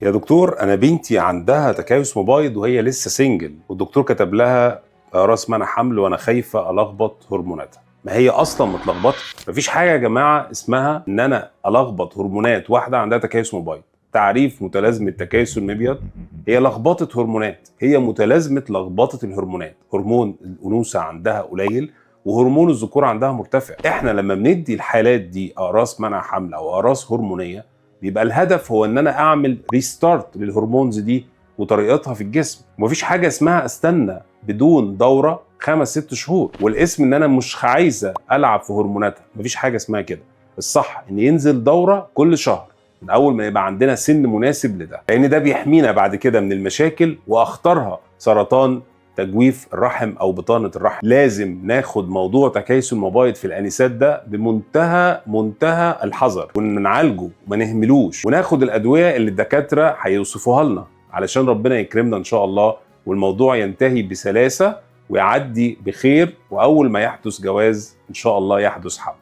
يا دكتور، انا بنتي عندها تكيس مبايض وهي لسه سنجل، والدكتور كتب لها راس منع حمل وانا خايفه الخبط هرموناتها. ما هي اصلا متلخبطه. مفيش حاجه يا جماعه اسمها ان انا الخبط هرمونات واحده عندها تكيس مبايض. تعريف متلازمه تكيس المبيض هي لخبطه هرمونات، هي متلازمه لخبطه الهرمونات. هرمون الانوثه عندها قليل وهرمون الذكور عندها مرتفع. احنا لما بندي الحالات دي اقراص منع حمل او اقراص هرمونيه بيبقى الهدف هو ان انا اعمل ريستارت للهرمونز دي وطريقتها في الجسم. ومفيش حاجه اسمها استنى بدون دوره 5-6 شهور والاسم ان انا مش عايزه العب في هرموناتها. مفيش حاجه اسمها كده. الصح ان ينزل دوره كل شهر من اول ما يبقى عندنا سن مناسب لده، لان ده بيحمينا بعد كده من المشاكل واخطرها سرطان تجويف الرحم او بطانه الرحم. لازم ناخد موضوع تكيس المبايض في الانسات ده بمنتهى الحذر، ونعالجه وما نهملوش، وناخد الادويه اللي الدكاتره هيوصفوها لنا علشان ربنا يكرمنا ان شاء الله والموضوع ينتهي بسلاسه ويعدي بخير، واول ما يحدث جواز ان شاء الله يحدث حمل.